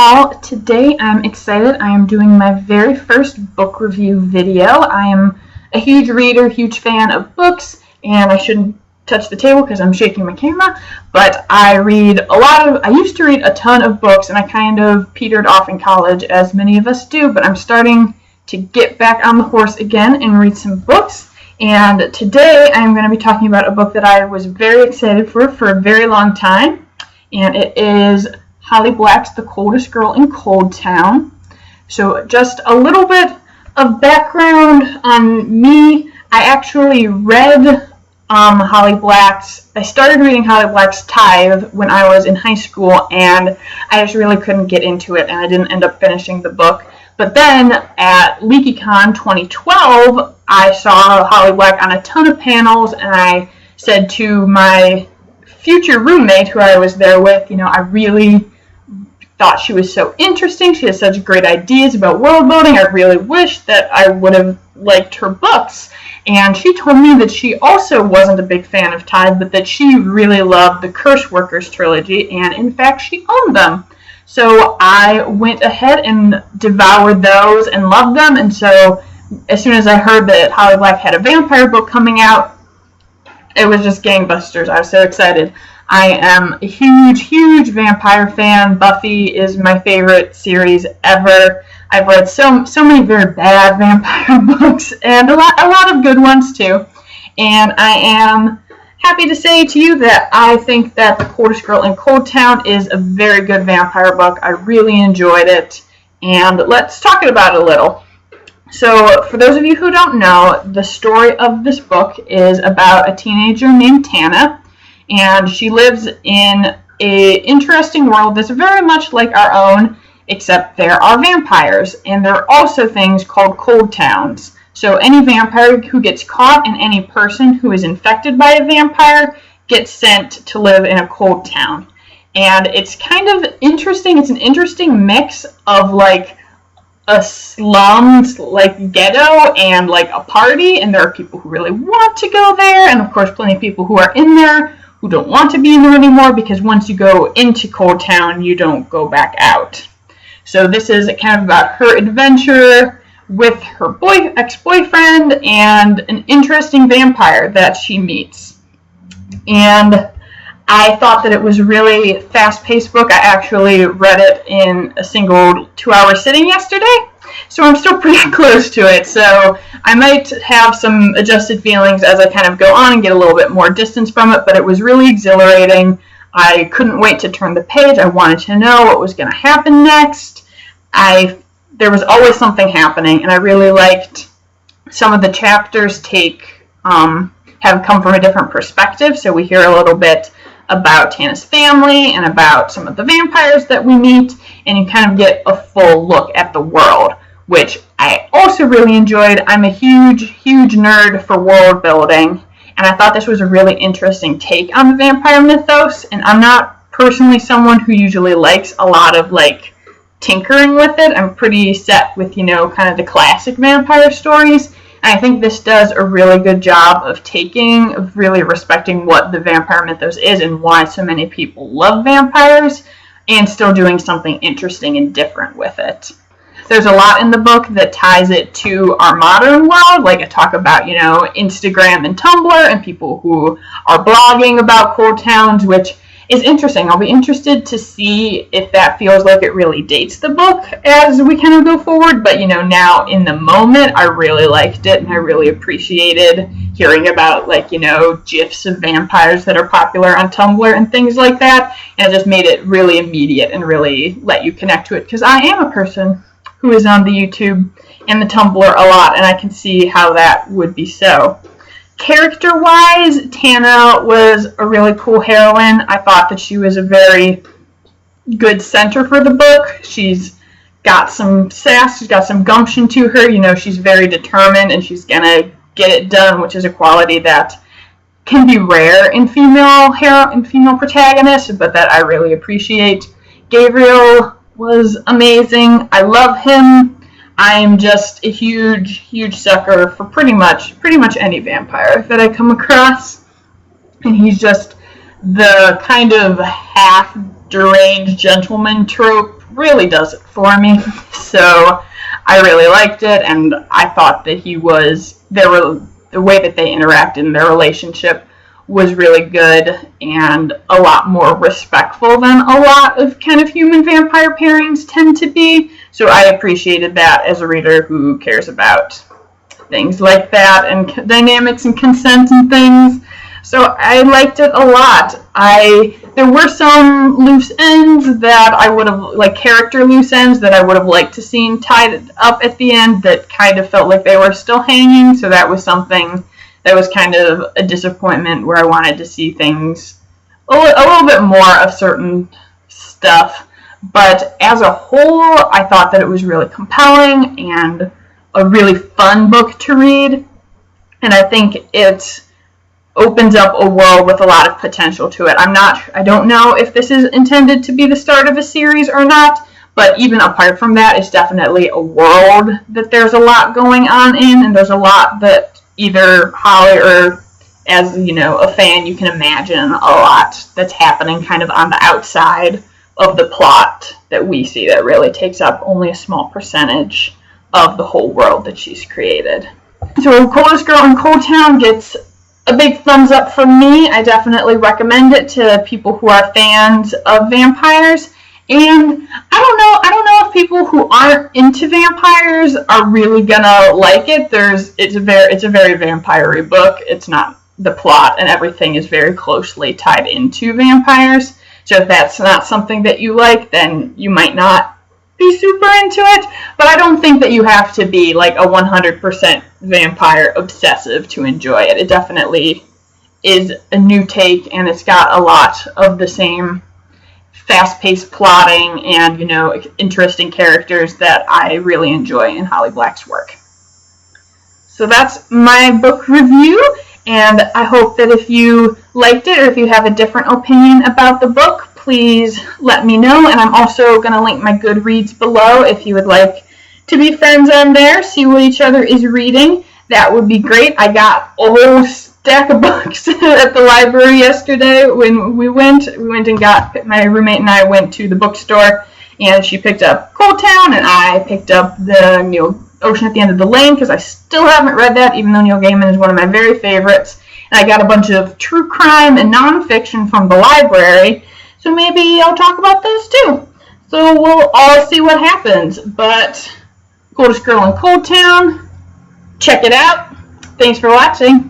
all. Today I'm excited. I am doing my very first book review video. I am a huge reader, huge fan of books, and I shouldn't touch the table because I'm shaking my camera, but I used to read a ton of books, and I kind of petered off in college, as many of us do, but I'm starting to get back on the horse again and read some books. And today I'm going to be talking about a book that I was very excited for a very long time, and it is Holly Black's The Coldest Girl in Coldtown. So just a little bit of background on me. I actually read I started reading Holly Black's Tithe when I was in high school, and I just really couldn't get into it, and I didn't end up finishing the book. But then at LeakyCon 2012, I saw Holly Black on a ton of panels, and I said to my future roommate, who I was there with, I really thought she was so interesting. She has such great ideas about world building. I really wish that I would have liked her books. And she told me that she also wasn't a big fan of Tithe, but that she really loved the Curse Workers trilogy, and in fact she owned them. So I went ahead and devoured those and loved them, and so as soon as I heard that Holly Black had a vampire book coming out, it was just gangbusters. I was so excited. I am a huge vampire fan. Buffy is my favorite series ever. I've read so many very bad vampire books, and a lot of good ones too. And I am happy to say to you that I think that The Coldest Girl in Coldtown is a very good vampire book. I really enjoyed it, and let's talk about it a little. So, for those of you who don't know, the story of this book is about a teenager named Tana, and she lives in an interesting world that's very much like our own, except there are vampires, and there are also things called cold towns. So any vampire who gets caught and any person who is infected by a vampire gets sent to live in a cold town. And it's kind of interesting. It's an interesting mix of like a slums, like ghetto, and like a party, and there are people who really want to go there, and of course plenty of people who are in there who don't want to be in there anymore, because once you go into Cold Town, you don't go back out. So this is kind of about her adventure with her ex-boyfriend and an interesting vampire that she meets. And I thought that it was a really fast-paced book. I actually read it in a single 2-hour sitting yesterday, so I'm still pretty close to it. So I might have some adjusted feelings as I kind of go on and get a little bit more distance from it, but it was really exhilarating. I couldn't wait to turn the page. I wanted to know what was going to happen next. There was always something happening, and I really liked some of the chapters have come from a different perspective, so we hear a little bit about Tana's family and about some of the vampires that we meet, and you kind of get a full look at the world, which I also really enjoyed. I'm a huge nerd for world building, and I thought this was a really interesting take on the vampire mythos, and I'm not personally someone who usually likes a lot of like tinkering with it. I'm pretty set with, kind of the classic vampire stories. And I think this does a really good job of really respecting what the vampire mythos is and why so many people love vampires, and still doing something interesting and different with it. There's a lot in the book that ties it to our modern world. Like I talk about, Instagram and Tumblr and people who are blogging about cold towns, which is interesting. I'll be interested to see if that feels like it really dates the book as we kind of go forward. But, now in the moment, I really liked it, and I really appreciated hearing about, GIFs of vampires that are popular on Tumblr and things like that. And it just made it really immediate and really let you connect to it, because I am a person who is on the YouTube and the Tumblr a lot, and I can see how that would be so. Character-wise, Tana was a really cool heroine. I thought that she was a very good center for the book. She's got some sass, she's got some gumption to her. She's very determined, and she's going to get it done, which is a quality that can be rare in female protagonists, but that I really appreciate. Gabriel was amazing. I love him. I am just a huge sucker for pretty much any vampire that I come across. And he's just the kind of half deranged gentleman trope really does it for me. So I really liked it, and I thought that the way that they interact in their relationship was really good and a lot more respectful than a lot of kind of human vampire pairings tend to be. So I appreciated that as a reader who cares about things like that and dynamics and consent and things. So I liked it a lot. There were some loose ends that I would have, like character loose ends that I would have liked to seen tied up at the end that kind of felt like they were still hanging. So that was something that was kind of a disappointment, where I wanted to see things a little bit more of certain stuff. But as a whole, I thought that it was really compelling and a really fun book to read. And I think it opens up a world with a lot of potential to it. I don't know if this is intended to be the start of a series or not, but even apart from that, it's definitely a world that there's a lot going on in, and there's a lot that either Holly or as, a fan, you can imagine a lot that's happening kind of on the outside of the plot that we see that really takes up only a small percentage of the whole world that she's created. So Coldest Girl in Coldtown gets a big thumbs up from me. I definitely recommend it to people who are fans of vampires. And I don't know if people who aren't into vampires are really gonna like it. It's a very vampire-y book. It's not, the plot and everything is very closely tied into vampires. So if that's not something that you like, then you might not be super into it. But I don't think that you have to be like a 100% vampire obsessive to enjoy it. It definitely is a new take, and it's got a lot of the same fast-paced plotting and, interesting characters that I really enjoy in Holly Black's work. So that's my book review, and I hope that if you liked it or if you have a different opinion about the book, please let me know. And I'm also going to link my Goodreads below if you would like to be friends on there, see what each other is reading. That would be great. I got a whole stack of books at the library yesterday when we went and got, my roommate and I went to the bookstore, and she picked up Coldtown and I picked up the Ocean at the End of the Lane, because I still haven't read that, even though Neil Gaiman is one of my very favorites. And I got a bunch of true crime and nonfiction from the library, so maybe I'll talk about those too. So we'll all see what happens. But Coldest Girl in Coldtown, check it out. Thanks for watching.